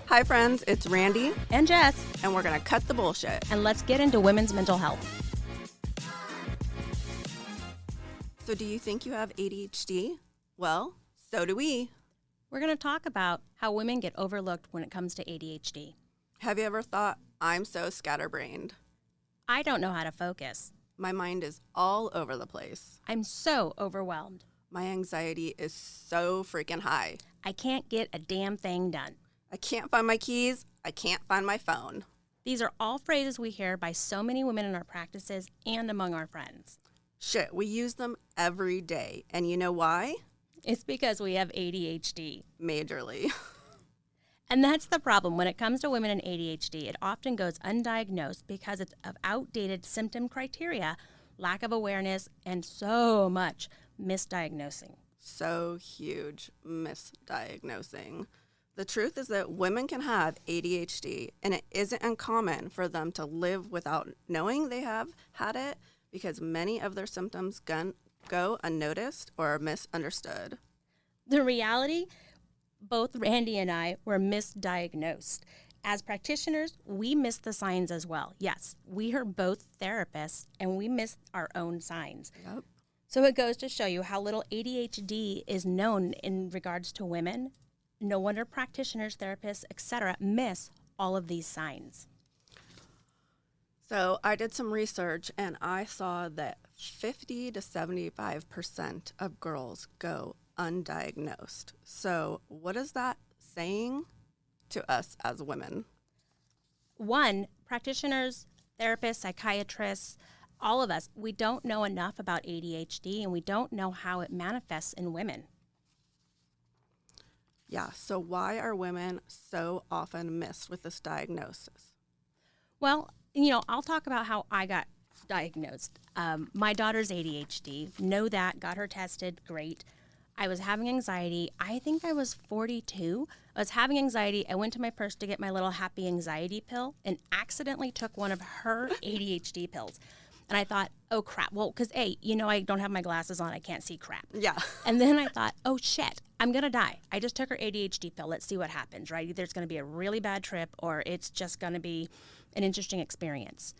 Hi friends, it's Randy, and Jess, and we're going to cut the bullshit. and let's get into women's mental health. So do you think you have ADHD? Well, so do we. We're going to talk about how women get overlooked when it comes to ADHD. Have you ever thought, I'm so scatterbrained? I don't know how to focus. My mind is all over the place. I'm so overwhelmed. My anxiety is so freaking high. I can't get a damn thing done. I can't find my keys. I can't find my phone. These are all phrases we hear by so many women in our practices and among our friends. Shit, we use them every day. And you know why? It's because we have ADHD. Majorly. And that's the problem. When it comes to women and ADHD, it often goes undiagnosed because it's of outdated symptom criteria, lack of awareness, and so much misdiagnosing. So huge misdiagnosing. The truth is that women can have ADHD, and it isn't uncommon for them to live without knowing they have had it because many of their symptoms go unnoticed or misunderstood. The reality, both Randy and I were misdiagnosed. As practitioners, we miss the signs as well. Yes, we are both therapists, and we miss our own signs. Yep. So it goes to show you how little ADHD is known in regards to women. No wonder practitioners, therapists, etc. miss all of these signs. So I did some research, and I saw that 50 to 75% of girls go undiagnosed. So what is that saying to us as women? One, practitioners, therapists, psychiatrists, all of us, we don't know enough about ADHD, and we don't know how it manifests in women. Yeah, so why are women so often missed with this diagnosis? Well, I'll talk about how I got diagnosed. My daughter's ADHD, know that, got her tested, great. I was having anxiety. I think I was 42. I was having anxiety. I went to my purse to get my little happy anxiety pill and accidentally took one of her ADHD pills. And I thought, oh, crap. Well, because, I don't have my glasses on. I can't see crap. Yeah. And then I thought, oh, shit, I'm going to die. I just took her ADHD pill. Let's see what happens, right? Either it's going to be a really bad trip or it's just going to be an interesting experience.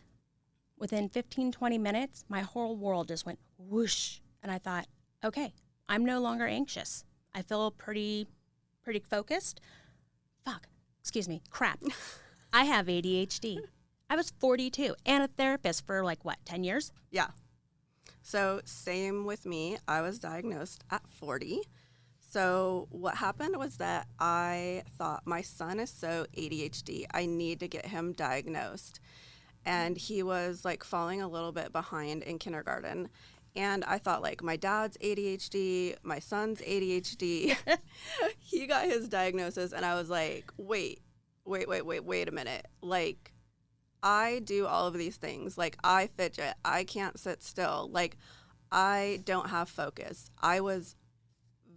Within 15, 20 minutes, my whole world just went whoosh. And I thought, okay, I'm no longer anxious. I feel pretty focused. Crap. I have ADHD. I was 42 and a therapist for 10 years? Yeah. So same with me. I was diagnosed at 40. So what happened was that I thought my son is so ADHD. I need to get him diagnosed. And he was falling a little bit behind in kindergarten. And I thought my dad's ADHD, my son's ADHD. He got his diagnosis and I was like, wait a minute. I do all of these things. I fidget. I can't sit still. I don't have focus. I was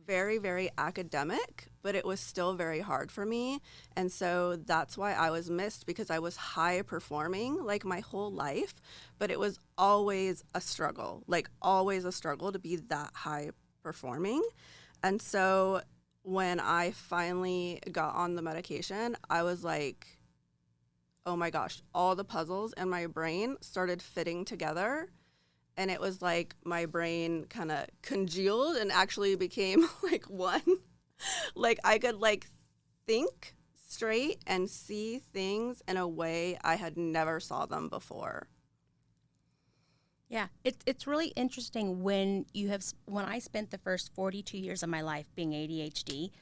very, very academic, but it was still very hard for me. And so that's why I was missed, because I was high performing my whole life, but it was always a struggle, always a struggle to be that high performing. And so when I finally got on the medication, I was like, oh my gosh, all the puzzles in my brain started fitting together. And it was my brain kind of congealed and actually became one. I could think straight and see things in a way I had never saw them before. Yeah, it's really interesting when I spent the first 42 years of my life being ADHD,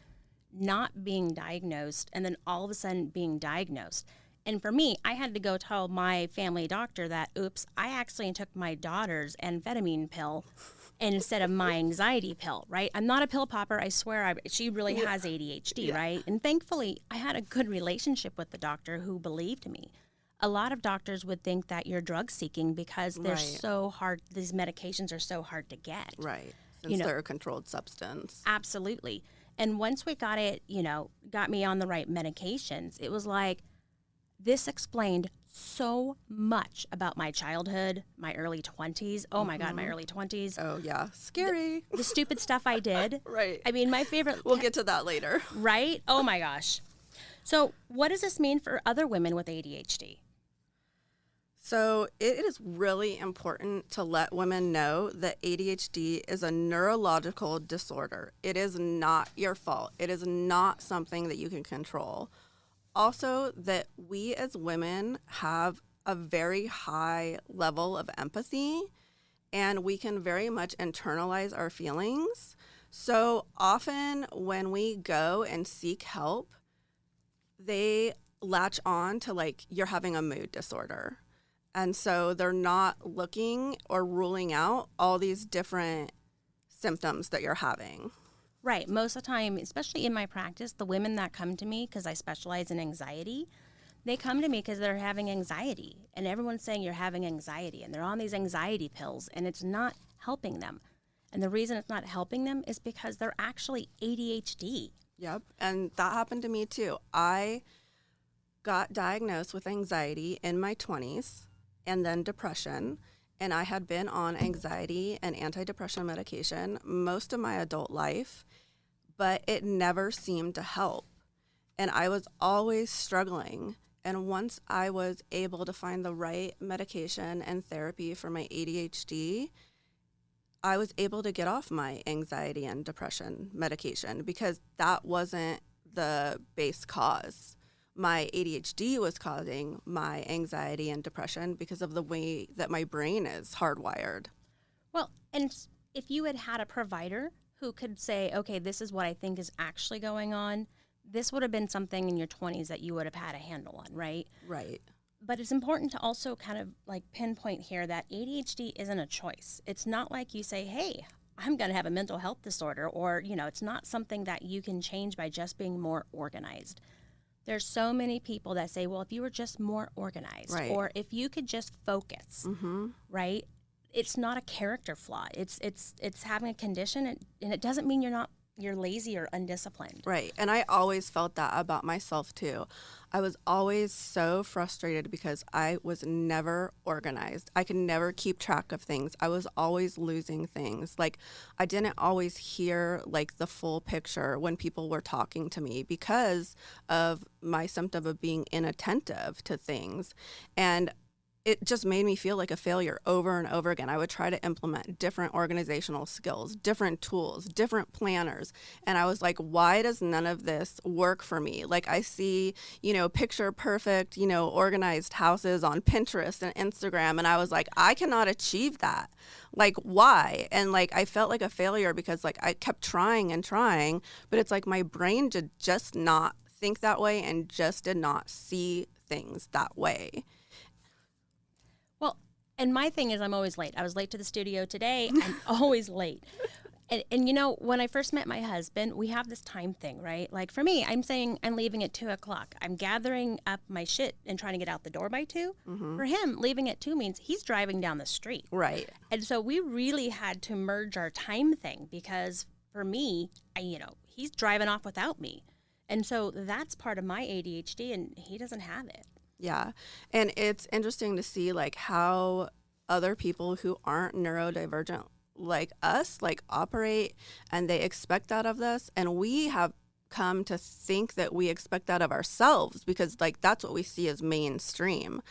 not being diagnosed, and then all of a sudden being diagnosed. And for me, I had to go tell my family doctor that, oops, I actually took my daughter's amphetamine pill instead of my anxiety pill, right? I'm not a pill popper. I swear she really has ADHD, right? And thankfully, I had a good relationship with the doctor who believed me. A lot of doctors would think that you're drug seeking because they're so hard. These medications are so hard to get. Right. Since they're a controlled substance. Absolutely. And once we got got me on the right medications, it was this explained so much about my childhood, my early 20s. Oh, my God, my early 20s. Oh, yeah. Scary. The stupid stuff I did. Right. I mean, my favorite... We'll get to that later. Right? Oh, my gosh. So, what does this mean for other women with ADHD? So it is really important to let women know that ADHD is a neurological disorder. It is not your fault. It is not something that you can control. Also, that we as women have a very high level of empathy, and we can very much internalize our feelings. So often when we go and seek help, they latch on to like, you're having a mood disorder. And so they're not looking or ruling out all these different symptoms that you're having. Right. Most of the time, especially in my practice, the women that come to me, because I specialize in anxiety, they come to me because they're having anxiety. And everyone's saying you're having anxiety. And they're on these anxiety pills, and it's not helping them. And the reason it's not helping them is because they're actually ADHD. Yep. And that happened to me too. I got diagnosed with anxiety in my 20s and then depression. And I had been on anxiety and antidepressant medication most of my adult life, but it never seemed to help. And I was always struggling. And once I was able to find the right medication and therapy for my ADHD, I was able to get off my anxiety and depression medication because that wasn't the base cause. My ADHD was causing my anxiety and depression because of the way that my brain is hardwired. Well, and if you had had a provider who could say, okay, this is what I think is actually going on, this would have been something in your 20s that you would have had a handle on, right? Right. But it's important to also kind of like pinpoint here that ADHD isn't a choice. It's not like you say, hey, I'm going to have a mental health disorder, or, you know, it's not something that you can change by just being more organized. There's so many people that say, well, if you were just more organized, right, or if you could just focus, right? It's not a character flaw. It's having a condition, and it doesn't mean you're lazy or undisciplined. Right. And I always felt that about myself too. I was always so frustrated because I was never organized. I could never keep track of things. I was always losing things. Like, I didn't always hear like the full picture when people were talking to me because of my symptom of being inattentive to things. And it just made me feel like a failure over and over again. I would try to implement different organizational skills, different tools, different planners. And I was like, why does none of this work for me? Like, I see, picture perfect, organized houses on Pinterest and Instagram. And I was like, I cannot achieve that. Like, why? And like, I felt like a failure because like I kept trying and trying, but it's like my brain did just not think that way and just did not see things that way. Well, and my thing is I'm always late. I was late to the studio today. I'm always late. And when I first met my husband, we have this time thing, right? Like for me, I'm saying I'm leaving at 2 o'clock. I'm gathering up my shit and trying to get out the door by 2. Mm-hmm. For him, leaving at 2 means he's driving down the street. Right. And so we really had to merge our time thing because for me, he's driving off without me. And so that's part of my ADHD, and he doesn't have it. Yeah. And it's interesting to see like how other people who aren't neurodivergent like us like operate, and they expect that of us, and we have come to think that we expect that of ourselves because like that's what we see as mainstream.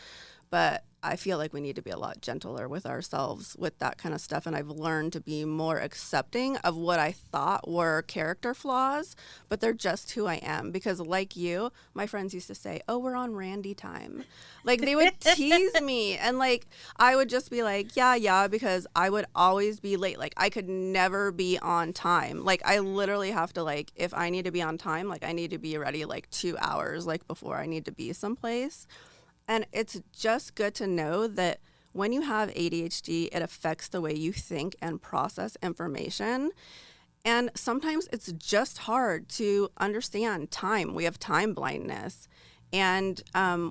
But I feel like we need to be a lot gentler with ourselves with that kind of stuff. And I've learned to be more accepting of what I thought were character flaws, but they're just who I am. Because like you, my friends used to say, oh, we're on Randy time. Like they would tease me. And like, I would just be like, yeah, because I would always be late. Like I could never be on time. Like I literally have to like, if I need to be on time, like I need to be ready like 2 hours like before I need to be someplace. And it's just good to know that when you have ADHD, it affects the way you think and process information. And sometimes it's just hard to understand time. We have time blindness. And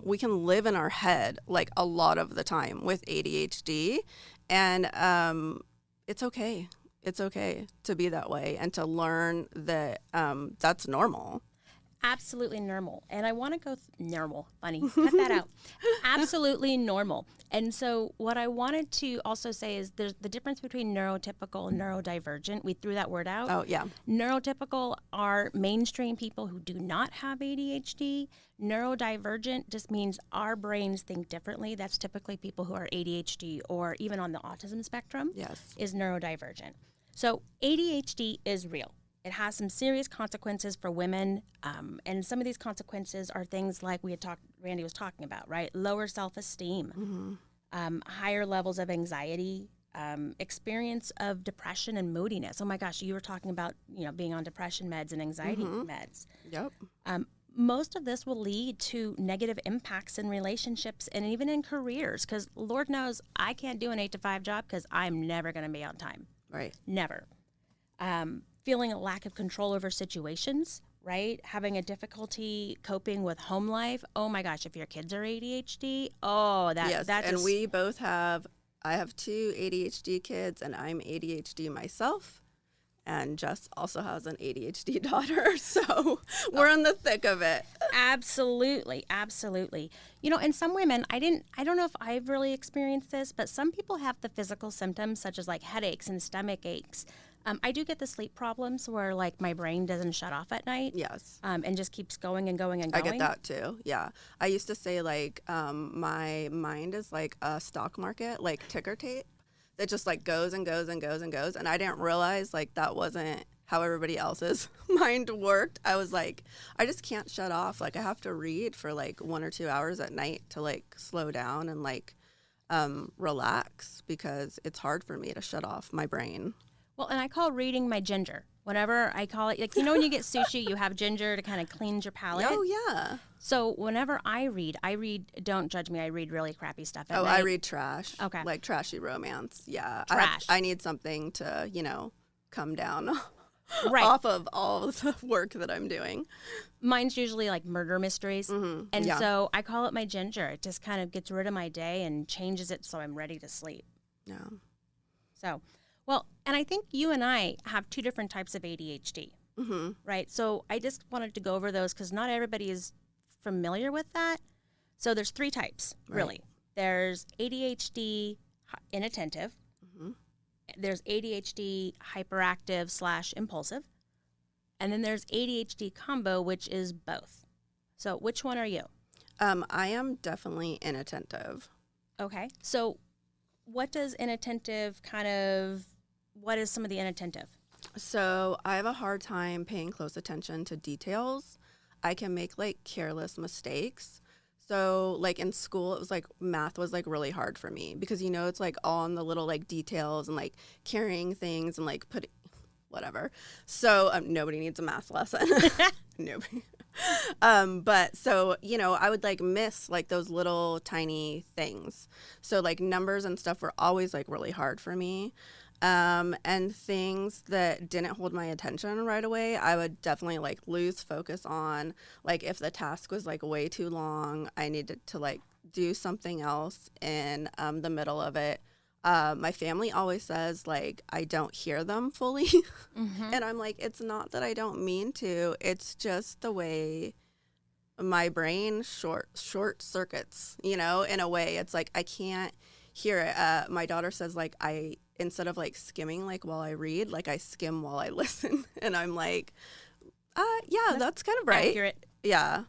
we can live in our head like a lot of the time with ADHD. And it's okay. It's okay to be that way and to learn that that's normal. absolutely normal. And I want to go normal, funny, cut that out. Absolutely normal. And so what I wanted to also say is there's the difference between neurotypical and neurodivergent. We threw that word out. Oh, yeah. Neurotypical are mainstream people who do not have ADHD. Neurodivergent just means our brains think differently. That's typically people who are ADHD or even on the autism spectrum. Yes. Is neurodivergent. So ADHD is real. It has some serious consequences for women, and some of these consequences are things like Randy was talking about, right? Lower self-esteem, higher levels of anxiety, experience of depression and moodiness. Oh my gosh, you were talking about being on depression meds and anxiety meds. Yep. Most of this will lead to negative impacts in relationships and even in careers, because Lord knows I can't do an 8-to-5 job because I'm never going to be on time. Right. Never. Feeling a lack of control over situations, right? Having a difficulty coping with home life. Oh my gosh, if your kids are ADHD, yes. And we both have, I have 2 ADHD kids and I'm ADHD myself. And Jess also has an ADHD daughter. So we're in the thick of it. Absolutely. Absolutely. And some women, I don't know if I've really experienced this, but some people have the physical symptoms such as like headaches and stomach aches. I do get the sleep problems where like my brain doesn't shut off at night. Yes. And just keeps going and going and going. I get that too. Yeah. I used to say like my mind is like a stock market, like ticker tape that just like goes and goes and goes and goes. And I didn't realize like that wasn't how everybody else's mind worked. I was like, I just can't shut off. Like I have to read for like 1 or 2 hours at night to like slow down and like relax because it's hard for me to shut off my brain. Well, and I call reading my ginger. Whenever I call it, like, when you get sushi, you have ginger to kind of cleanse your palate. Oh, yeah. So whenever I read, don't judge me, I read really crappy stuff at night. I read trash. Okay. Like trashy romance. Yeah. Trash. I need something to, come down right. off of all the work that I'm doing. Mine's usually like murder mysteries. Mm-hmm. And so I call it my ginger. It just kind of gets rid of my day and changes it so I'm ready to sleep. Yeah. So... Well, and I think you and I have 2 different types of ADHD, right? So I just wanted to go over those because not everybody is familiar with that. So there's 3 types, really. Right. There's ADHD inattentive. There's ADHD hyperactive / impulsive. And then there's ADHD combo, which is both. So which one are you? I am definitely inattentive. Okay. So what does inattentive what is some of the inattentive? So I have a hard time paying close attention to details. I can make like careless mistakes. So like in school, it was like math was like really hard for me because, it's like all in the little like details and like carrying things and like putting whatever. So nobody needs a math lesson. Nobody. But so, I would like miss like those little tiny things. So like numbers and stuff were always like really hard for me. And things that didn't hold my attention right away, I would definitely like lose focus on. Like if the task was like way too long, I needed to like do something else in the middle of it. My family always says like I don't hear them fully. And I'm like, it's not that I don't mean to. It's just the way my brain short circuits, in a way. It's like I can't hear it. My daughter says like instead of like skimming like while I read, like I skim while I listen. And I'm like, yeah, that's kind of right. Accurate. Yeah.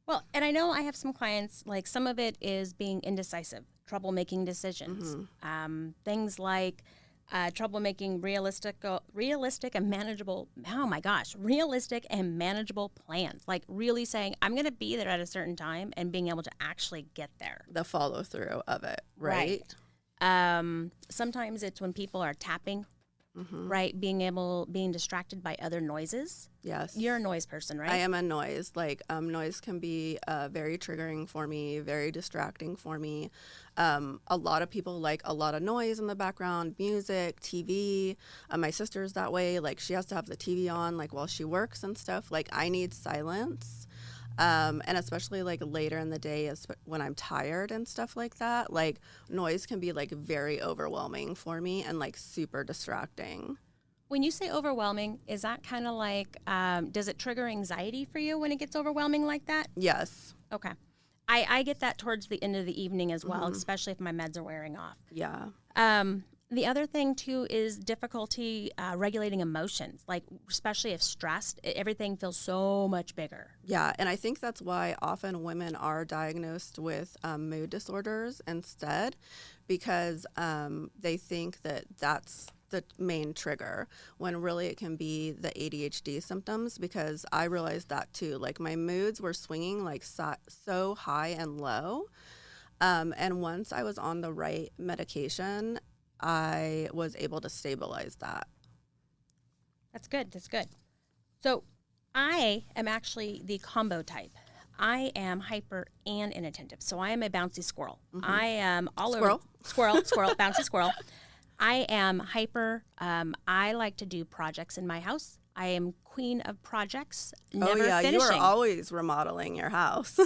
Well, and I know I have some clients, like some of it is being indecisive, trouble making decisions. Things like trouble making realistic and manageable, realistic and manageable plans. Like really saying, I'm going to be there at a certain time and being able to actually get there. The follow through of it, right? Sometimes it's when people are tapping, right? Being distracted by other noises. Yes. You're a noise person, right? I am a noise. Like, noise can be very triggering for me, very distracting for me. A lot of people like a lot of noise in the background, music, TV. My sister's that way. Like, she has to have the TV on, like, while she works and stuff. Like, I need silence. And especially like later in the day when I'm tired and stuff like that, like noise can be like very overwhelming for me and like super distracting. When you say overwhelming, is that kind of like, does it trigger anxiety for you when it gets overwhelming like that? Yes. Okay. I get that towards the end of the evening as well, especially if my meds are wearing off. Yeah. The other thing, too, is difficulty regulating emotions, like especially if stressed, everything feels so much bigger. Yeah, and I think that's why often women are diagnosed with mood disorders instead, because they think that that's the main trigger, when really it can be the ADHD symptoms, because I realized that too. Like my moods were swinging like so high and low. And once I was on the right medication, I was able to stabilize that. That's good. That's good. So I am actually the combo type. I am hyper and inattentive. So I am a bouncy squirrel. I am all over. Squirrel, bouncy squirrel. I am hyper. I like to do projects in my house. I am queen of projects. Never finishing. You are always remodeling your house.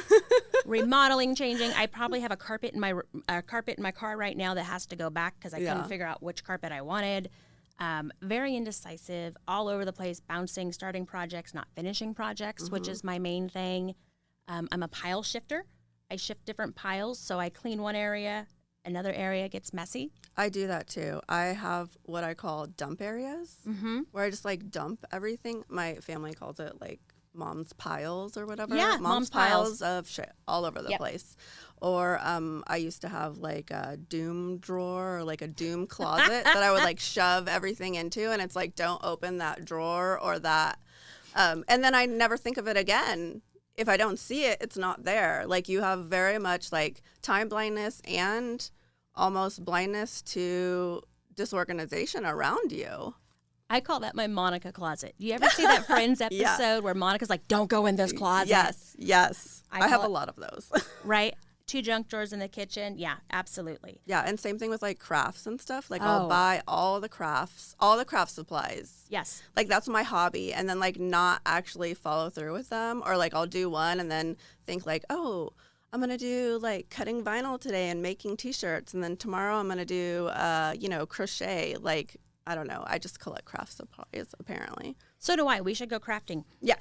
Remodeling, changing. I probably have a carpet in my car right now that has to go back because I couldn't figure out which carpet I wanted. Very indecisive, all over the place, bouncing, starting projects, not finishing projects, which is my main thing. I'm a pile shifter. I shift different piles, so I clean one area, another area gets messy. I do that too. I have what I call dump areas, where I just like dump everything. My family calls it like mom's piles or whatever. Yeah, mom's piles of shit all over the place. Or I used to have like a doom drawer or like a doom closet that I would like shove everything into, and it's like, don't open that drawer or that. And then I never think of it again. If I don't see it, it's not there. Like you have very much like time blindness and almost blindness to disorganization around you. I call that my Monica closet. Do you ever see that Friends episode where Monica's like, don't go in this closet? Yes. I have a lot of those. Right? 2 junk drawers in the kitchen. Yeah, absolutely. Yeah, and same thing with like crafts and stuff. Like I'll buy all the craft supplies. Yes. Like that's my hobby, and then like not actually follow through with them, or like I'll do one and then think like, oh, I'm going to do like cutting vinyl today and making t-shirts, and then tomorrow I'm going to do crochet. Like I don't know. I just collect craft supplies apparently. So do I. We should go crafting. Yeah.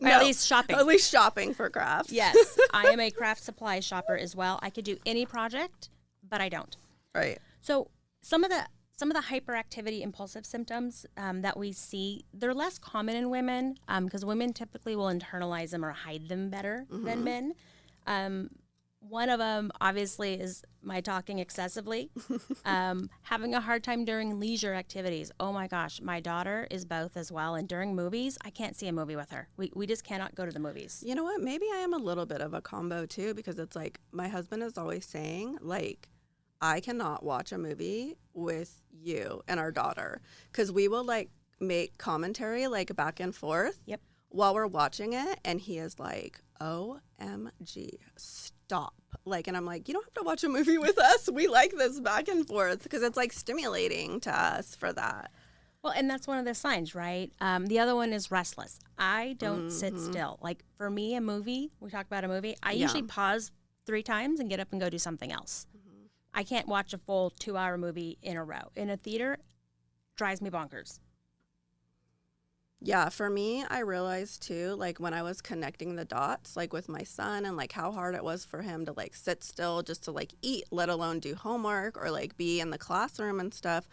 Or at least shopping. At least shopping for crafts. Yes. I am a craft supply shopper as well. I could do any project, but I don't. Right. So some of the hyperactivity impulsive symptoms that we see, they're less common in women because women typically will internalize them or hide them better than men. One of them, obviously, is my talking excessively. Having a hard time during leisure activities. Oh, my gosh. My daughter is both as well. And during movies, I can't see a movie with her. We just cannot go to the movies. You know what? Maybe I am a little bit of a combo, too, because it's like my husband is always saying, like, I cannot watch a movie with you and our daughter because we will, like, make commentary, like, back and forth while we're watching it. And he is like, OMG, stop. Like, and I'm like, you don't have to watch a movie with us. We like this back and forth because it's like stimulating to us for that. Well, and that's one of the signs, right? The other one is restless. I don't sit still. Like for me, a movie, we talk about a movie, I usually pause 3 times and get up and go do something else. I can't watch a full 2-hour movie in a row. In a theater, drives me bonkers. Yeah, for me, I realized too, like when I was connecting the dots, like with my son and like how hard it was for him to like sit still just to like eat, let alone do homework or like be in the classroom and stuff.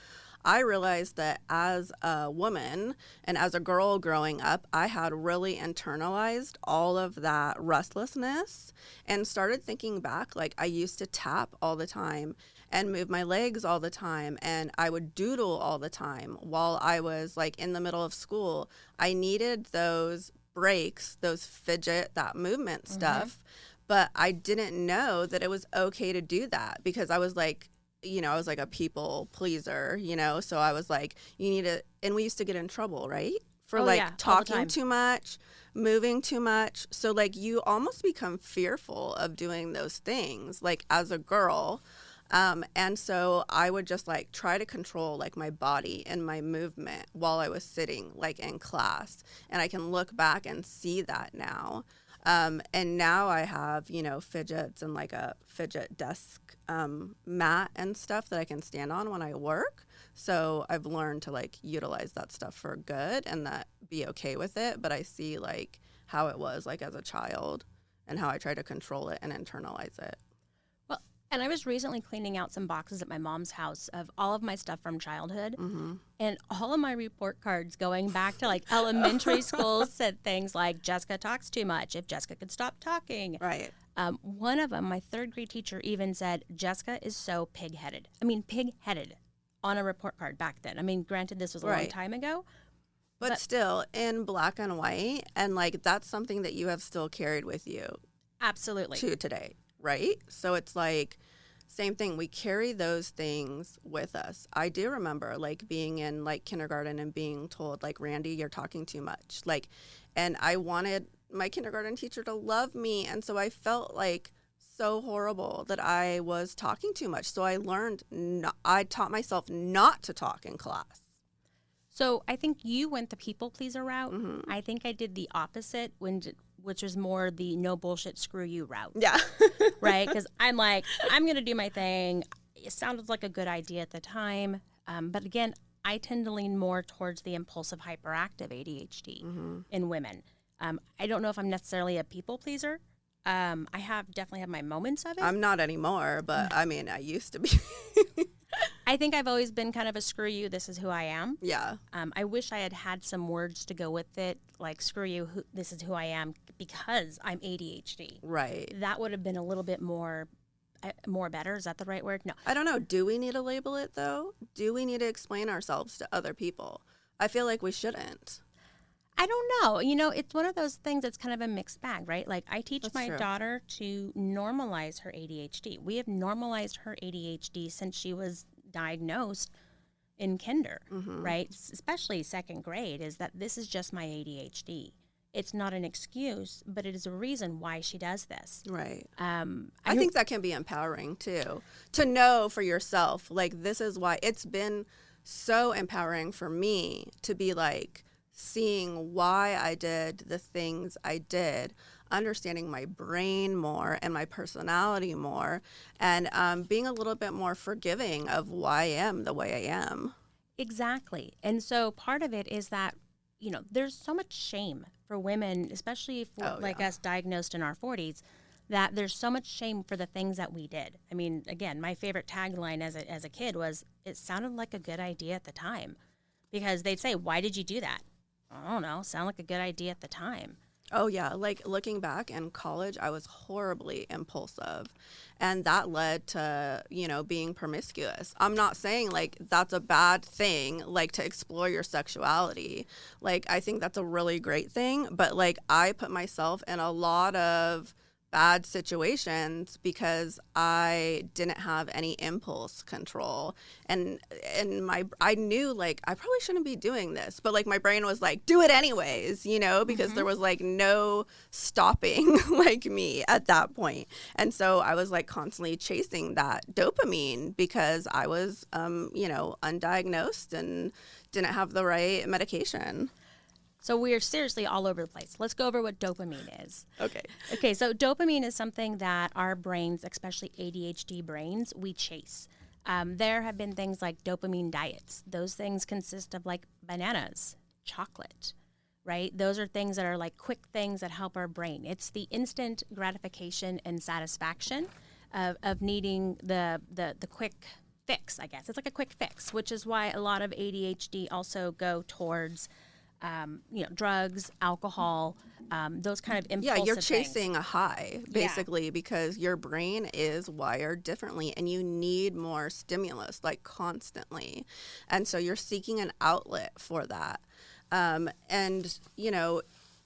I realized that as a woman and as a girl growing up, I had really internalized all of that restlessness and started thinking back, like I used to tap all the time and move my legs all the time, and I would doodle all the time while I was like in the middle of school. I needed those breaks, those fidget, that movement stuff, but I didn't know that it was okay to do that because I was like, I was like a people pleaser, so I was like, you need to, and we used to get in trouble, right? For talking too much, moving too much. So like you almost become fearful of doing those things like as a girl. And so I would just like try to control like my body and my movement while I was sitting like in class. And I can look back and see that now. And now I have, fidgets and like a fidget desk mat and stuff that I can stand on when I work. So I've learned to like utilize that stuff for good and that be okay with it. But I see like how it was like as a child and how I try to control it and internalize it. Well, and I was recently cleaning out some boxes at my mom's house of all of my stuff from childhood. Mm-hmm. And all of my report cards going back to like elementary school said things like, Jessica talks too much. If Jessica could stop talking. Right. One of them, my third grade teacher even said, Jessica is so pig-headed. I mean, pig-headed on a report card back then. I mean, granted, this was a long time ago. But still in black and white. And like, that's something that you have still carried with you. Absolutely. To today. Right. So it's like, same thing. We carry those things with us. I do remember like being in like kindergarten and being told like, Randy, you're talking too much. Like, and I wanted my kindergarten teacher to love me. And so I felt like so horrible that I was talking too much. So I learned, I taught myself not to talk in class. So I think you went the people pleaser route. Mm-hmm. I think I did the opposite, which was more the no bullshit, screw you route. Yeah. Right? Because I'm like, I'm going to do my thing. It sounded like a good idea at the time. But again, I tend to lean more towards the impulsive hyperactive ADHD in women. I don't know if I'm necessarily a people pleaser. I definitely have my moments of it. I'm not anymore, but I mean, I used to be. I think I've always been kind of a screw you, this is who I am. Yeah. I wish I had had some words to go with it, like screw you, this is who I am, because I'm ADHD. Right. That would have been a little bit more better. Is that the right word? No. I don't know. Do we need to label it, though? Do we need to explain ourselves to other people? I feel like we shouldn't. I don't know. You know, it's one of those things that's kind of a mixed bag, right? Like, I teach my daughter to normalize her ADHD. We have normalized her ADHD since she was diagnosed in kinder, right? Especially second grade, is that this is just my ADHD. It's not an excuse, but it is a reason why she does this. Right. I think that can be empowering, too, to know for yourself, like, this is why. It's been so empowering for me to be like, seeing why I did the things I did, understanding my brain more and my personality more, and being a little bit more forgiving of why I am the way I am. Exactly. And so part of it is that, you know, there's so much shame for women, especially for us diagnosed in our 40s, that there's so much shame for the things that we did. I mean, again, my favorite tagline as a kid was, it sounded like a good idea at the time. Because they'd say, why did you do that? I don't know, sound like a good idea at the time. Oh, yeah. Like, looking back in college, I was horribly impulsive. And that led to, you know, being promiscuous. I'm not saying, like, that's a bad thing, like, to explore your sexuality. Like, I think that's a really great thing. But, like, I put myself in a lot of bad situations because I didn't have any impulse control. And I knew, like, I probably shouldn't be doing this, but like my brain was like, do it anyways, you know, because there was like no stopping like me at that point. And so I was like constantly chasing that dopamine because I was you know, undiagnosed and didn't have the right medication. So we are seriously all over the place. Let's go over what dopamine is. Okay, so dopamine is something that our brains, especially ADHD brains, we chase. There have been things like dopamine diets. Those things consist of like bananas, chocolate, right? Those are things that are like quick things that help our brain. It's the instant gratification and satisfaction of needing the quick fix, I guess. It's like a quick fix, which is why a lot of ADHD also go towards you know, drugs, alcohol, those kind of impulsive Yeah, you're things. chasing a high, basically, because your brain is wired differently and you need more stimulus, like constantly. And so you're seeking an outlet for that. And, you know,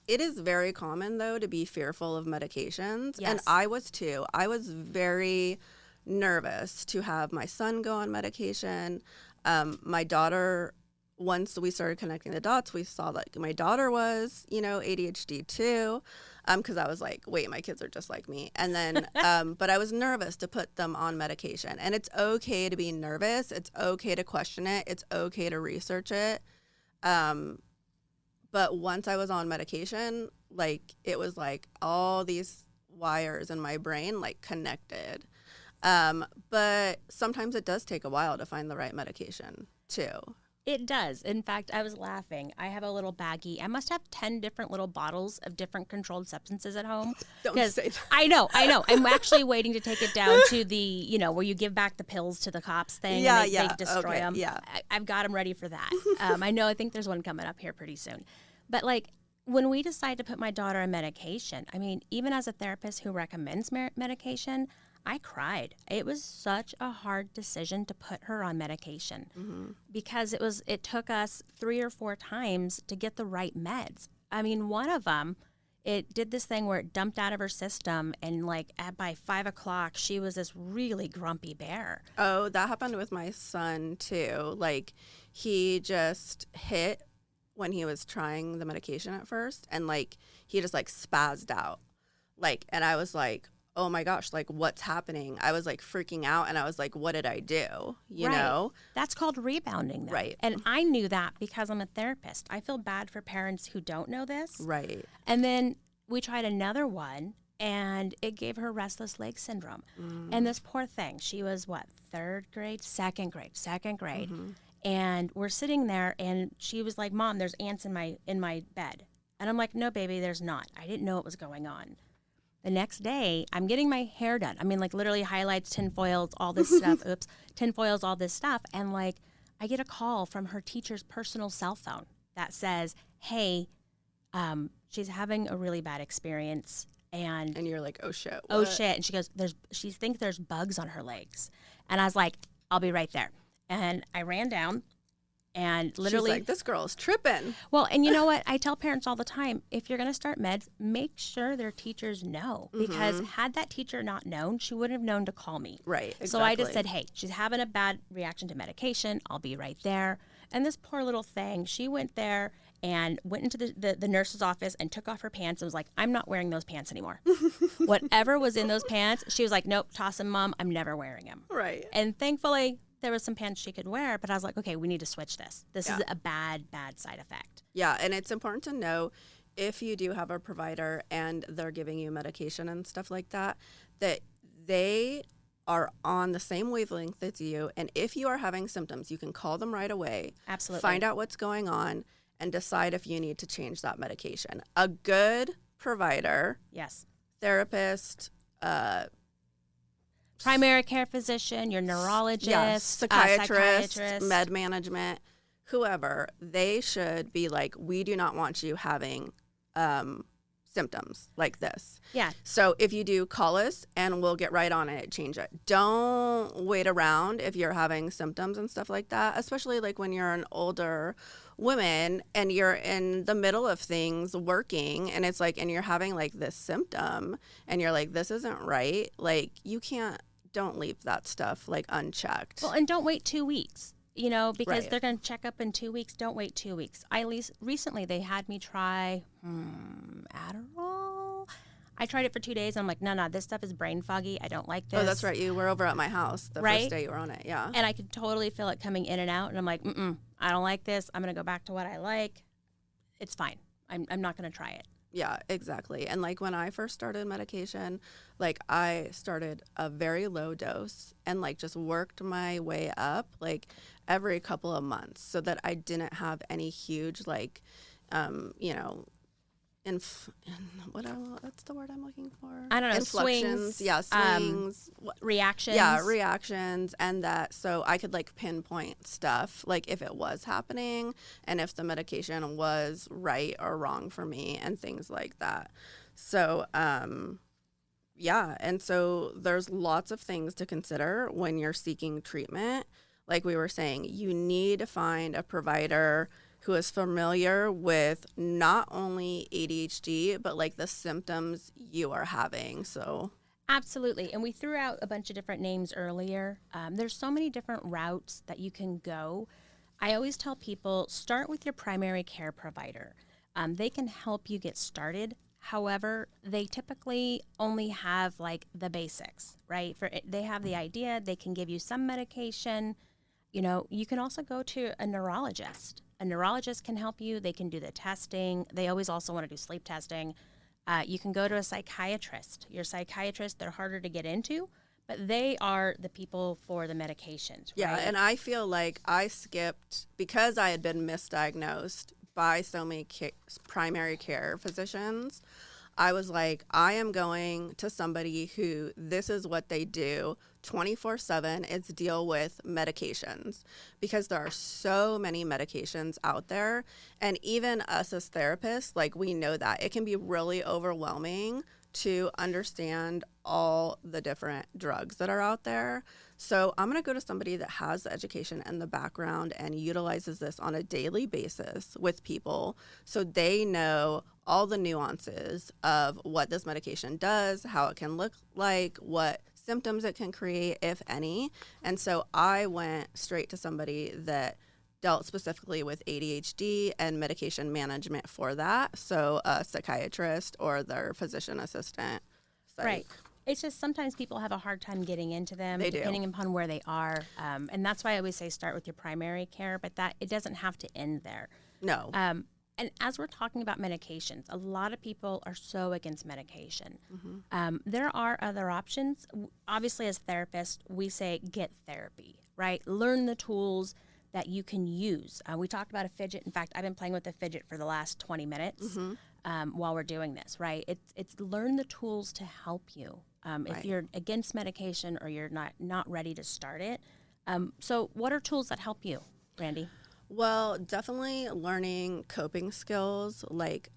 it is very common, though, to be fearful of medications. Yes. And I was, too. I was very nervous to have my son go on medication. My daughter... Once we started connecting the dots, we saw that my daughter was, you know, ADHD too, because I was like, wait, my kids are just like me. And then, but I was nervous to put them on medication. And it's okay to be nervous. It's okay to question it. It's okay to research it. But once I was on medication, like, it was like all these wires in my brain, like, connected. But sometimes it does take a while to find the right medication. too. It does. In fact, I was laughing. I have a little baggie. I must have 10 different little bottles of different controlled substances at home. Don't say that. I know. I'm actually waiting to take it down to the, where you give back the pills to the cops thing and they destroy them. Yeah. I've got them ready for that. I think there's one coming up here pretty soon. But like when we decide to put my daughter on medication, I mean, even as a therapist who recommends medication, I cried. It was such a hard decision to put her on medication because it took us 3 or 4 times to get the right meds. I mean, one of them, it did this thing where it dumped out of her system, and by 5 o'clock, she was this really grumpy bear. Oh, that happened with my son too. Like, he just hit when he was trying the medication at first, and he just spazzed out. And I was like, oh my gosh, what's happening? I was freaking out, and I was like, what did I do? You know? That's called rebounding, though. Right. And I knew that because I'm a therapist. I feel bad for parents who don't know this. Right. And then we tried another one, and it gave her restless leg syndrome. And this poor thing, she was second grade. And we're sitting there, and she was like, Mom, there's ants in my bed. And I'm like, no, baby, there's not. I didn't know what was going on. The next day, I'm getting my hair done. I mean, literally highlights, tinfoils, all this stuff. Tinfoils, all this stuff. And I get a call from her teacher's personal cell phone that says, hey, she's having a really bad experience. And you're like, oh shit. What? Oh shit. And she goes, she thinks there's bugs on her legs. And I was like, I'll be right there. And I ran down. And literally, she's like, this girl is tripping. Well, and you know what? I tell parents all the time, if you're going to start meds, make sure their teachers know. Because had that teacher not known, she wouldn't have known to call me. Right, exactly. So I just said, hey, she's having a bad reaction to medication. I'll be right there. And this poor little thing, she went there and went into the nurse's office and took off her pants and was like, I'm not wearing those pants anymore. Whatever was in those pants, she was like, nope, toss them, Mom. I'm never wearing them. Right. And thankfully, there was some pants she could wear, but I was like, okay, we need to switch this. This is a bad side effect. Yeah, and it's important to know if you do have a provider and they're giving you medication and stuff like that, that they are on the same wavelength as you. And if you are having symptoms, you can call them right away. Absolutely. Find out what's going on and decide if you need to change that medication. A good provider, yes, therapist, primary care physician, your neurologist, psychiatrist, med management, whoever, they should be like, we do not want you having symptoms like this. Yeah. So if you do, call us and we'll get right on it, change it. Don't wait around if you're having symptoms and stuff like that, especially when you're an older woman and you're in the middle of things working and it's and you're having this symptom and you're like, this isn't right. You can't, don't leave that stuff unchecked. Well, and don't wait 2 weeks, because Right. they're going to check up in 2 weeks. Don't wait 2 weeks. Recently they had me try Adderall. I tried it for 2 days. And I'm like, no, this stuff is brain foggy. I don't like this. Oh, that's right. You were over at my house the first day you were on it. Yeah. And I could totally feel it coming in and out. And I'm like, I don't like this. I'm going to go back to what I like. It's fine. I'm not going to try it. Yeah, exactly. And when I first started medication, I started a very low dose and just worked my way up every couple of months so that I didn't have any huge what's the word I'm looking for? I don't know. Inflections. Swings. Yeah, swings. Reactions. Yeah, reactions. And that, so I could pinpoint stuff, if it was happening and if the medication was right or wrong for me and things like that. So, yeah. And so there's lots of things to consider when you're seeking treatment. Like we were saying, you need to find a provider who is familiar with not only ADHD, but the symptoms you are having. So absolutely. And we threw out a bunch of different names earlier. There's so many different routes that you can go. I always tell people, start with your primary care provider. They can help you get started. However, they typically only have the basics, right? They have the idea, they can give you some medication. You can also go to a neurologist. A neurologist can help you. They can do the testing. They always also want to do sleep testing. You can go to a psychiatrist. Your psychiatrist, they're harder to get into, But they are the people for the medications, Yeah, right? and I feel like I skipped because I had been misdiagnosed by so many primary care physicians. I was like, I am going to somebody who this is what they do 24/7 is deal with medications, because there are so many medications out there. And even us as therapists, like, we know that it can be really overwhelming to understand all the different drugs that are out there. So I'm going to go to somebody that has the education and the background and utilizes this on a daily basis with people, so they know all the nuances of what this medication does, how it can look like, what symptoms it can create, if any. And so I went straight to somebody that dealt specifically with ADHD and medication management for that. So a psychiatrist or their physician assistant. Psych. Right. It's just sometimes people have a hard time getting into them, They do. depending upon where they are. And that's why I always say start with your primary care, but that it doesn't have to end there. No. And as we're talking about medications, a lot of people are so against medication. There are other options. Obviously, as therapists, we say get therapy, right? Learn the tools that you can use. We talked about a fidget. In fact, I've been playing with a fidget for the last 20 minutes while we're doing this, right? It's learn the tools to help you. If you're against medication or you're not ready to start it. So what are tools that help you, Randy? Well, definitely learning coping skills like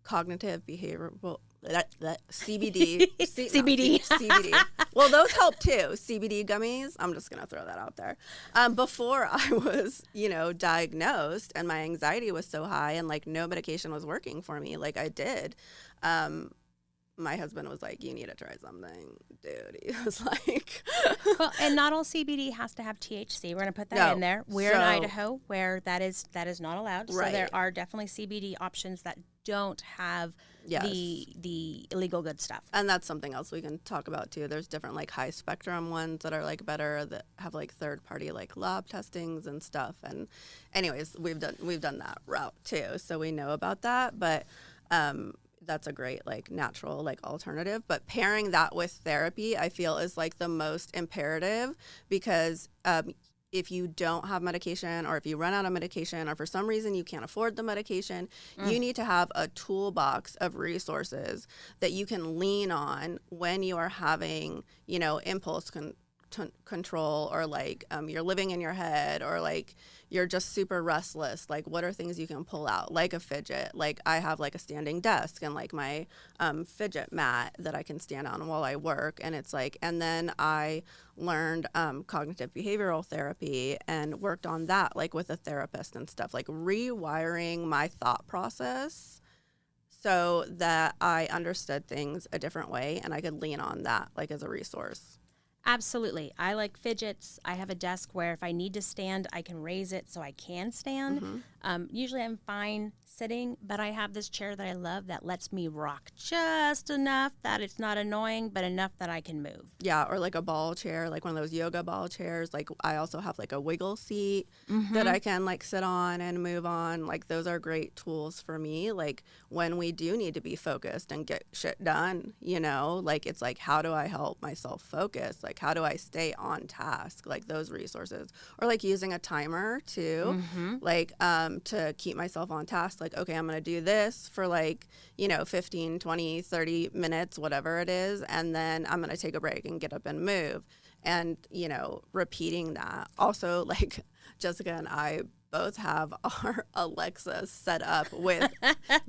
cognitive behavioral, that CBD. CBD. CBD. Well, those help too. CBD gummies. I'm just going to throw that out there. Before I was, diagnosed and my anxiety was so high and like no medication was working for me like I did, my husband was like, you need to try something, dude. He was like... Well, and not all CBD has to have THC. We're going to put that in there. We're in Idaho where that is not allowed. Right. So there are definitely CBD options that don't have the illegal good stuff. And that's something else we can talk about too. There's different like high spectrum ones that are like better, that have like third party like lab testings and stuff. And anyways, we've done that route too. So we know about that. But that's a great like natural like alternative, but pairing that with therapy I feel is like the most imperative, because if you don't have medication, or if you run out of medication, or for some reason you can't afford the medication, you need to have a toolbox of resources that you can lean on when you are having impulse control, or like you're living in your head, or like you're just super restless. Like, what are things you can pull out, like a fidget? Like, I have like a standing desk and like my fidget mat that I can stand on while I work. And it's like, and then I learned cognitive behavioral therapy and worked on that like with a therapist and stuff, like rewiring my thought process so that I understood things a different way and I could lean on that like as a resource. Absolutely. I like fidgets. I have a desk where if I need to stand, I can raise it so I can stand. Usually I'm fine sitting, but I have this chair that I love that lets me rock just enough that it's not annoying, but enough that I can move. Yeah, or like a ball chair, like one of those yoga ball chairs. Like I also have like a wiggle seat that I can like sit on and move on. Like those are great tools for me. Like when we do need to be focused and get shit done, like it's like, how do I help myself focus? Like how do I stay on task? Like those resources, or like using a timer too, like to keep myself on task. Like, okay, I'm going to do this for like, 15, 20, 30 minutes, whatever it is. And then I'm going to take a break and get up and move. And, repeating that. Also, like Jessica and I both have our Alexa set up with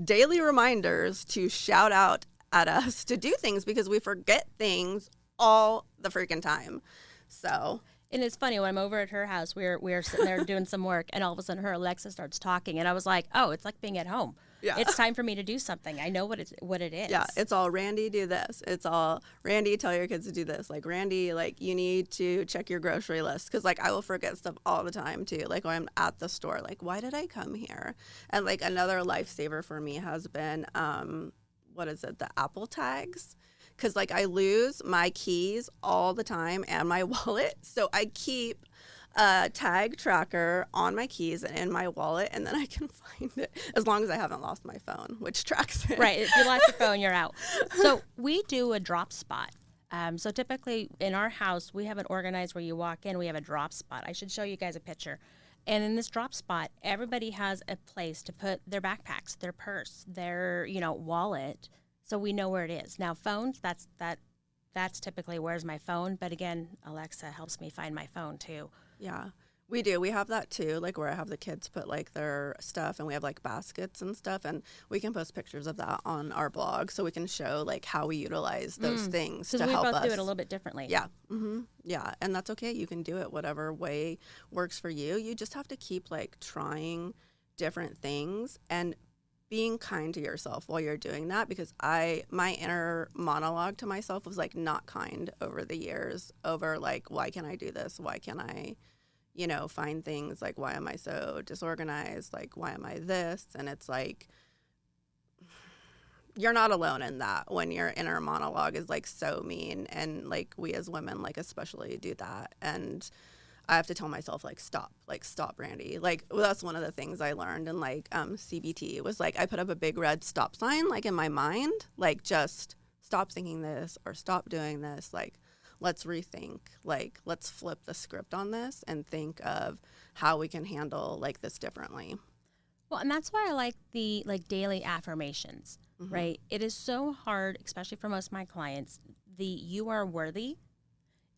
daily reminders to shout out at us to do things, because we forget things all the freaking time. So... And it's funny, when I'm over at her house, we're sitting there doing some work, and all of a sudden her Alexa starts talking, and I was like, oh, it's like being at home. Yeah. It's time for me to do something. I know what it is. Yeah, it's all, Randy, do this. It's all, Randy, tell your kids to do this. Like, Randy, like, you need to check your grocery list. Because, like, I will forget stuff all the time, too. Like, when I'm at the store, like, why did I come here? And, like, another lifesaver for me has been, the Apple tags. Because, like, I lose my keys all the time and my wallet. So I keep a tag tracker on my keys and in my wallet, and then I can find it as long as I haven't lost my phone, which tracks it. Right. If you lost your phone, you're out. So we do a drop spot So typically in our house, we have it organized where you walk in, we have a drop spot. I should show you guys a picture. And in this drop spot, everybody has a place to put their backpacks, their purse, their, wallet, so we know where it is. Now, phones, that's typically where's my phone. But again, Alexa helps me find my phone too. Yeah, we do. We have that too, like where I have the kids put like their stuff, and we have like baskets and stuff, and we can post pictures of that on our blog so we can show like how we utilize those things to help us. Because we both do it a little bit differently. Yeah. Yeah, and that's okay. You can do it whatever way works for you. You just have to keep like trying different things and being kind to yourself while you're doing that, because my inner monologue to myself was like not kind over the years, over like, why can't I do this? Why can't I, find things, like, why am I so disorganized? Like, why am I this? And it's like, you're not alone in that when your inner monologue is like so mean, and like we as women like especially do that. And I have to tell myself like stop, Brandy. Like, well, that's one of the things I learned in like CBT was like I put up a big red stop sign like in my mind, like just stop thinking this or stop doing this. Like, let's rethink, like let's flip the script on this and think of how we can handle like this differently. Well, and that's why I like the daily affirmations, right? It is so hard, especially for most of my clients. The "you are worthy"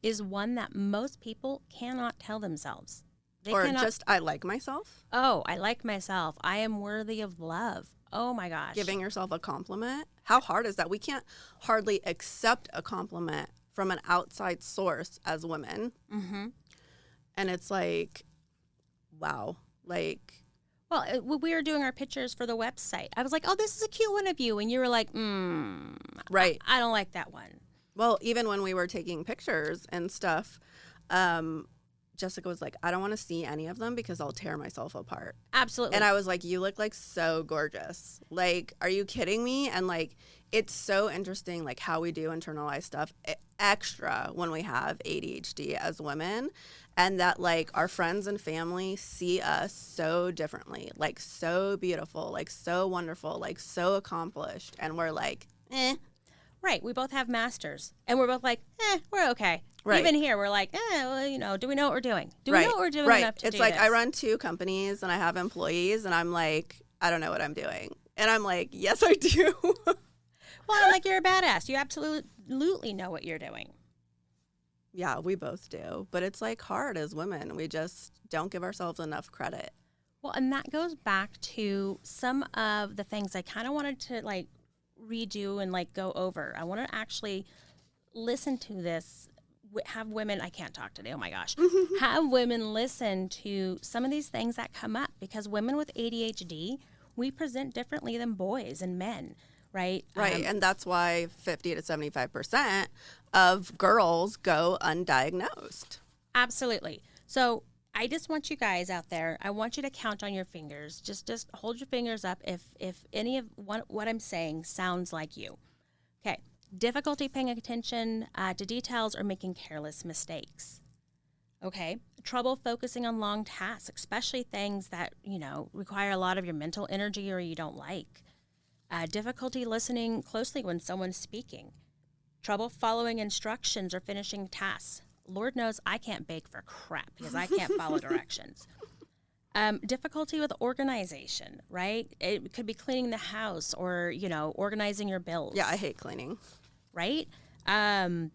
is one that most people cannot tell themselves. Just "I like myself." Oh, I like myself. I am worthy of love. Oh my gosh. Giving yourself a compliment. How hard is that? We can't hardly accept a compliment from an outside source as women. And it's like, wow, like. Well, when we were doing our pictures for the website, I was like, oh, this is a cute one of you. And you were like, right. I don't like that one. Well, even when we were taking pictures and stuff, Jessica was like, I don't want to see any of them because I'll tear myself apart. Absolutely. And I was like, you look like so gorgeous. Like, are you kidding me? And like, it's so interesting, like how we do internalize stuff extra when we have ADHD as women, and that like our friends and family see us so differently, like so beautiful, like so wonderful, like so accomplished. And we're like, eh. Right. We both have masters and we're both like, we're okay. Right. Even here, we're like, well, do we know what we're doing? Do we know what we're doing enough to it's do like this? I run 2 companies and I have employees and I'm like, I don't know what I'm doing. And I'm like, yes, I do. Well, I'm like, you're a badass. You absolutely know what you're doing. Yeah, we both do. But it's like hard as women. We just don't give ourselves enough credit. Well, and that goes back to some of the things I kind of wanted to like redo and like go over. I want to actually listen to this, have women, I can't talk today, oh my gosh, have women listen to some of these things that come up, because women with ADHD, we present differently than boys and men. Right. Right. And that's why 50 to 75% of girls go undiagnosed. Absolutely. So I just want you guys out there, I want you to count on your fingers. Just hold your fingers up if any of what I'm saying sounds like you. Okay. Difficulty paying attention to details or making careless mistakes. Okay. Trouble focusing on long tasks, especially things that, require a lot of your mental energy or you don't like. Difficulty listening closely when someone's speaking. Trouble following instructions or finishing tasks. Lord knows I can't bake for crap because I can't follow directions. Difficulty with organization, right? It could be cleaning the house or, organizing your bills. Yeah, I hate cleaning. Right?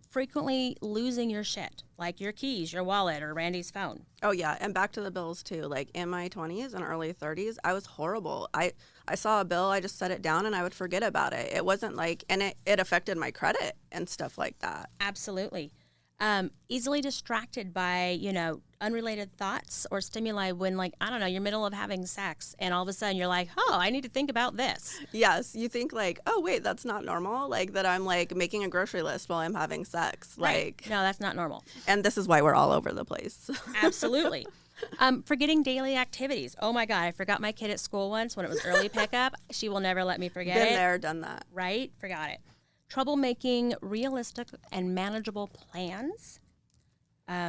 Frequently losing your shit, like your keys, your wallet, or Randy's phone. Oh, yeah. And back to the bills, too. Like, in my 20s and early 30s, I was horrible. I saw a bill, I just set it down, and I would forget about it. It wasn't like, and it affected my credit and stuff like that. Absolutely. Easily distracted by, unrelated thoughts or stimuli when, like, I don't know, you're middle of having sex and all of a sudden you're like, oh, I need to think about this. Yes. You think like, oh, wait, that's not normal. Like that I'm like making a grocery list while I'm having sex. Right. Like, no, that's not normal. And this is why we're all over the place. Absolutely. Forgetting daily activities. Oh my God, I forgot my kid at school once when it was early pickup. She will never let me forget it. Been there, done that. Right? Forgot it. Trouble making realistic and manageable plans.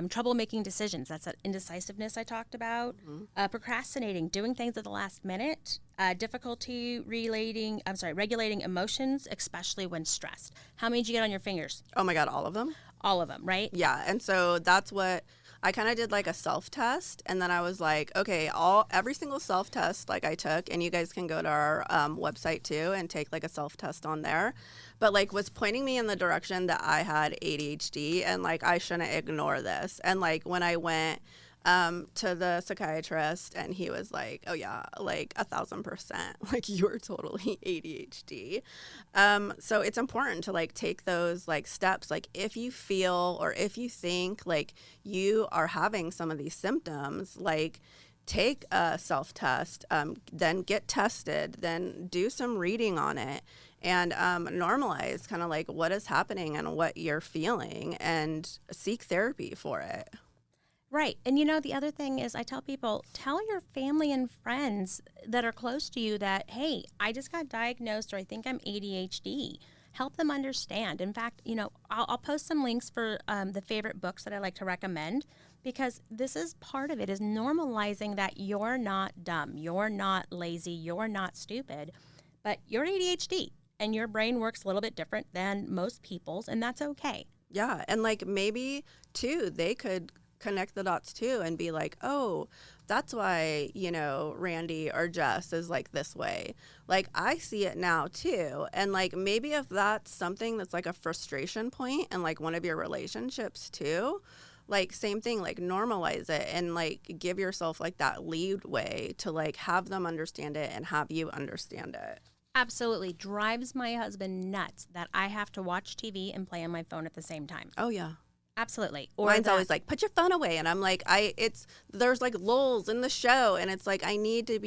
trouble making decisions. That's that indecisiveness I talked about. Procrastinating, doing things at the last minute. Difficulty regulating emotions, especially when stressed. How many did you get on your fingers? Oh my God, all of them? All of them, right? Yeah. And so that's what I kind of did, like a self-test. And then I was like, okay, every single self-test like I took, and you guys can go to our website too and take like a self-test on there, but like was pointing me in the direction that I had ADHD and like I shouldn't ignore this. And like when I went to the psychiatrist, and he was like, oh yeah, like 1,000%, like you're totally ADHD. So it's important to like take those like steps. Like if you feel or if you think like you are having some of these symptoms, like take a self-test, then get tested, then do some reading on it, and normalize kind of like what is happening and what you're feeling, and seek therapy for it. Right. And you know, the other thing is I tell people, tell your family and friends that are close to you that, hey, I just got diagnosed, or I think I'm ADHD. Help them understand. In fact, you know, I'll post some links for the favorite books that I like to recommend, because this is part of it, is normalizing that you're not dumb, you're not lazy, you're not stupid, but you're ADHD and your brain works a little bit different than most people's, and that's okay. Yeah. And like maybe too, they could connect the dots too and be like, oh, that's why, you know, Randy or Jess is like this way. Like I see it now too. And like maybe if that's something that's like a frustration point in like one of your relationships too, like same thing, like normalize it and like give yourself like that leeway to like have them understand it and have you understand it. Absolutely. Drives my husband nuts that I have to watch TV and play on my phone at the same time. Oh yeah. Absolutely. Or mine's always like, put your phone away. And I'm like, there's like lulls in the show. And it's like, I need to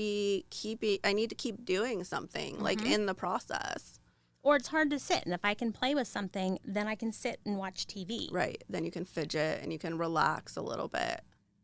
keep doing something like in the process. Or it's hard to sit. And if I can play with something, then I can sit and watch TV. Right. Then you can fidget and you can relax a little bit.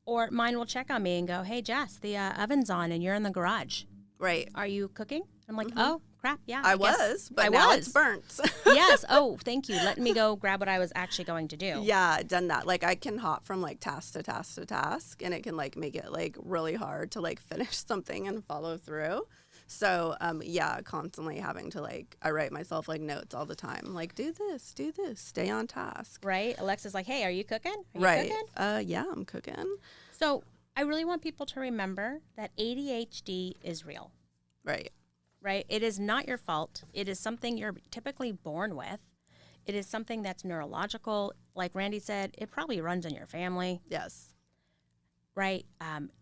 Or mine will check on me and go, hey, Jess, the oven's on and you're in the garage. Right. Are you cooking? I'm like, oh, crap. Yeah. I was, but now it's burnt. Yes. Oh, thank you. Let me go grab what I was actually going to do. Yeah, done that. Like I can hop from like task to task to task, and it can like make it like really hard to like finish something and follow through. So yeah, constantly having to like, I write myself like notes all the time. Like do this, stay on task. Right. Alexa's like, hey, are you cooking? Right. Yeah, I'm cooking. So I really want people to remember that ADHD is real. Right. Right? It is not your fault. It is something you're typically born with. It is something that's neurological. Like Randy said, it probably runs in your family. Yes. Right?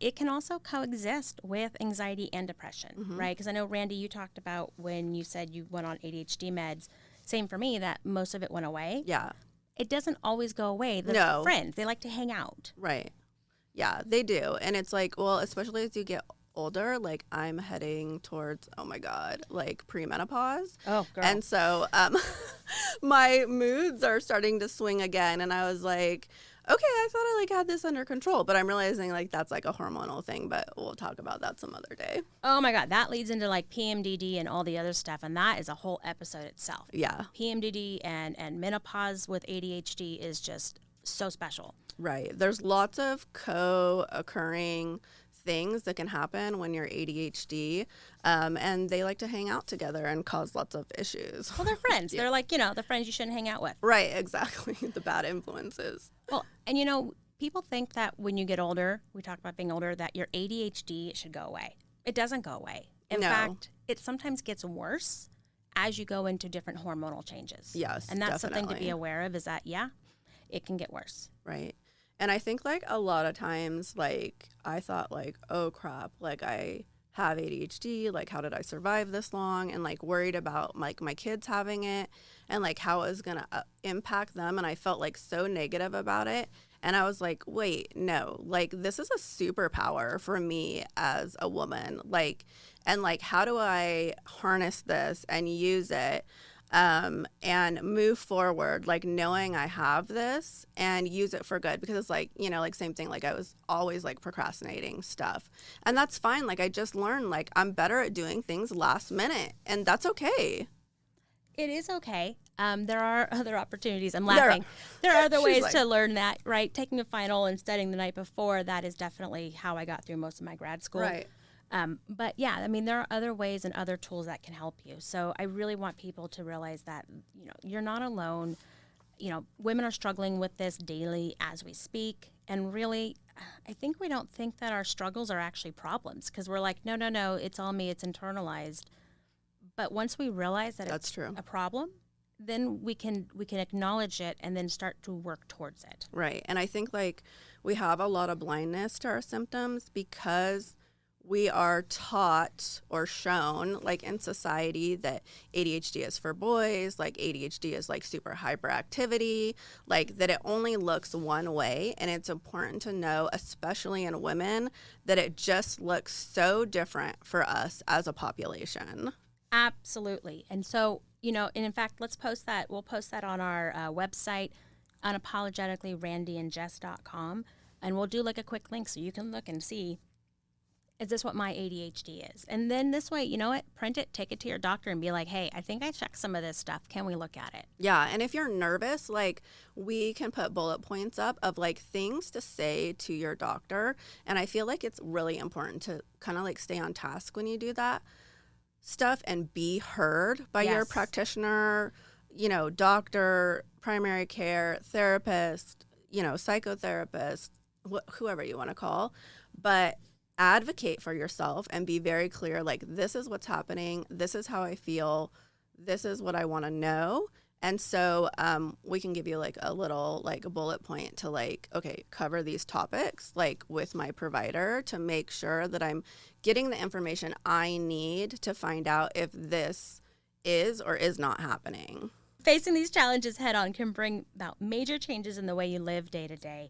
It can also coexist with anxiety and depression, right? Because I know, Randy, you talked about when you said you went on ADHD meds. Same for me, that most of it went away. Yeah. It doesn't always go away. No. Friends, they like to hang out. Right. Yeah, they do. And it's like, well, especially as you get older, like I'm heading towards, oh my God, like premenopause. Oh, girl. And so my moods are starting to swing again. And I was like, okay, I thought I like had this under control, but I'm realizing like that's like a hormonal thing, but we'll talk about that some other day. Oh my God, that leads into like PMDD and all the other stuff, and that is a whole episode itself. Yeah. PMDD and menopause with ADHD is just so special. Right. There's lots of co-occurring things that can happen when you're ADHD, and they like to hang out together and cause lots of issues. Well, they're friends. Yeah. They're like, you know, the friends you shouldn't hang out with. Right, exactly. The bad influences. Well, and you know, people think that when you get older, we talk about being older, that your ADHD should go away. It doesn't go away. In fact, it sometimes gets worse as you go into different hormonal changes. Yes, and that's definitely something to be aware of, is that, yeah, it can get worse. Right. And I think like a lot of times, like I thought like, oh crap, like I have ADHD, like how did I survive this long? And like worried about like my kids having it and like how it was going to impact them. And I felt like so negative about it. And I was like, wait, no, like this is a superpower for me as a woman. Like, and like, how do I harness this and use it? And move forward, like knowing I have this and use it for good, because it's like, you know, like same thing, like I was always like procrastinating stuff, and that's fine. Like I just learned like I'm better at doing things last minute, and that's okay. It is okay. There are other opportunities. I'm There are. laughing. There are other She's ways like- to learn that, right? Taking a final and studying the night before, that is definitely how I got through most of my grad school. Right. But yeah, I mean, there are other ways and other tools that can help you. So I really want people to realize that, you're not alone. Women are struggling with this daily as we speak. And really, I think we don't think that our struggles are actually problems because we're like, no, it's all me, it's internalized. But once we realize that That's it's true. a problem, then we can acknowledge it and then start to work towards it. Right. And I think like we have a lot of blindness to our symptoms because we are taught or shown like in society that ADHD is for boys, like ADHD is like super hyperactivity, like that it only looks one way. And it's important to know, especially in women, that it just looks so different for us as a population. Absolutely. And so, and in fact, let's post that. We'll post that on our website, unapologeticallyrandyandjess.com. And we'll do like a quick link so you can look and see, is this what my ADHD is? And then this way, you know what? Print it, take it to your doctor and be like, hey, I think I checked some of this stuff. Can we look at it? Yeah. And if you're nervous, like we can put bullet points up of like things to say to your doctor. And I feel like it's really important to kind of like stay on task when you do that stuff and be heard by your Yes. practitioner, doctor, primary care, therapist, psychotherapist, whoever you want to call. But advocate for yourself and be very clear, like, this is what's happening. This is how I feel. This is what I want to know. And so we can give you like a little like a bullet point to like, okay, cover these topics like with my provider to make sure that I'm getting the information I need to find out if this is or is not happening. Facing these challenges head on can bring about major changes in the way you live day to day.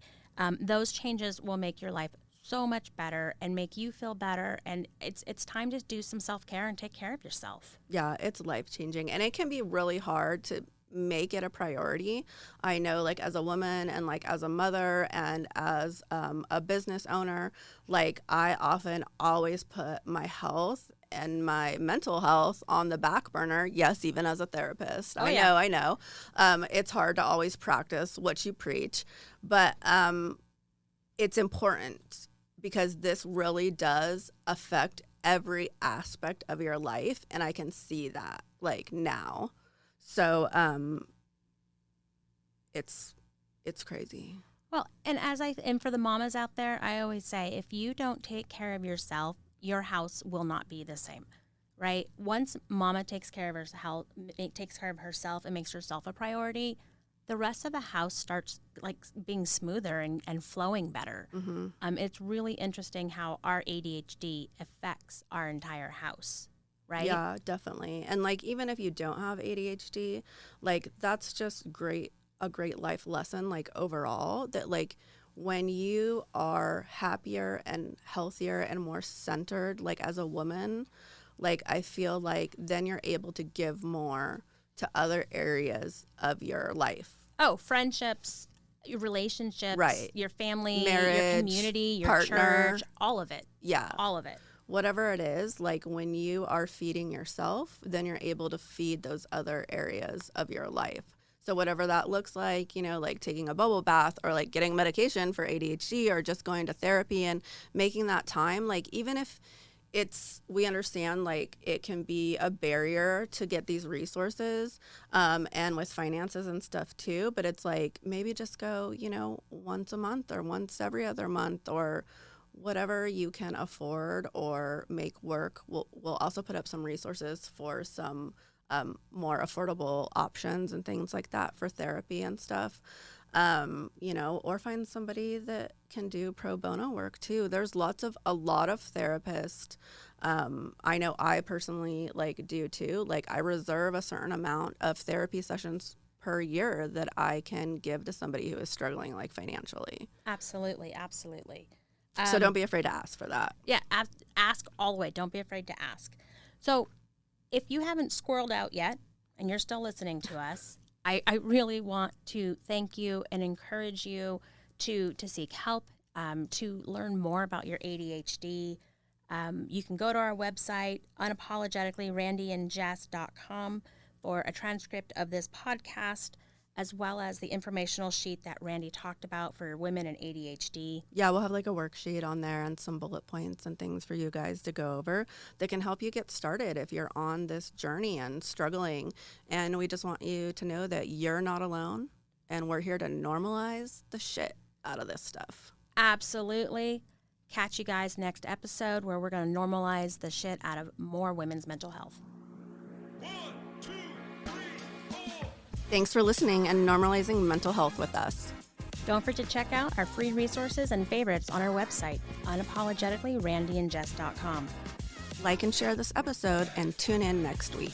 Those changes will make your life so much better and make you feel better. And it's time to do some self-care and take care of yourself. Yeah, it's life-changing. And it can be really hard to make it a priority. I know like as a woman and like as a mother and as a business owner, like I often always put my health and my mental health on the back burner. Yes, even as a therapist. Oh, I know. It's hard to always practice what you preach, but it's important because this really does affect every aspect of your life. And I can see that like now. So it's crazy. Well, and for the mamas out there, I always say, if you don't take care of yourself, your house will not be the same, right? Once mama takes care of herself and makes herself a priority, the rest of the house starts like being smoother and flowing better. Mm-hmm. It's really interesting how our ADHD affects our entire house. Right? Yeah, definitely. And like even if you don't have ADHD, like that's just a great life lesson like overall that like when you are happier and healthier and more centered like as a woman, like I feel like then you're able to give more to other areas of your life. Oh, friendships, your relationships, Right. your family, Marriage, your community, your partner. church, all of it. Yeah. All of it. Whatever it is, like when you are feeding yourself, then you're able to feed those other areas of your life. So whatever that looks like, like taking a bubble bath or like getting medication for ADHD or just going to therapy and making that time, like even if we understand like it can be a barrier to get these resources and with finances and stuff too, but it's like maybe just go, once a month or once every other month or whatever you can afford or make work. We'll also put up some resources for some more affordable options and things like that for therapy and stuff, or find somebody that can do pro bono work too. There's a lot of therapists. I know I personally like do too. Like I reserve a certain amount of therapy sessions per year that I can give to somebody who is struggling like financially. Absolutely. Absolutely. So don't be afraid to ask for that. Yeah, ask all the way. Don't be afraid to ask. So if you haven't squirreled out yet and you're still listening to us, I really want to thank you and encourage you to seek help, to learn more about your ADHD. You can go to our website, unapologeticallyrandyandjess.com. for a transcript of this podcast, as well as the informational sheet that Randy talked about for women and ADHD. Yeah, we'll have like a worksheet on there and some bullet points and things for you guys to go over that can help you get started if you're on this journey and struggling. And we just want you to know that you're not alone, and we're here to normalize the shit out of this stuff. Absolutely. Catch you guys next episode where we're going to normalize the shit out of more women's mental health. 1, 2, 3, 4. Thanks for listening and normalizing mental health with us. Don't forget to check out our free resources and favorites on our website, unapologeticallyrandyandjess.com. Like and share this episode and tune in next week.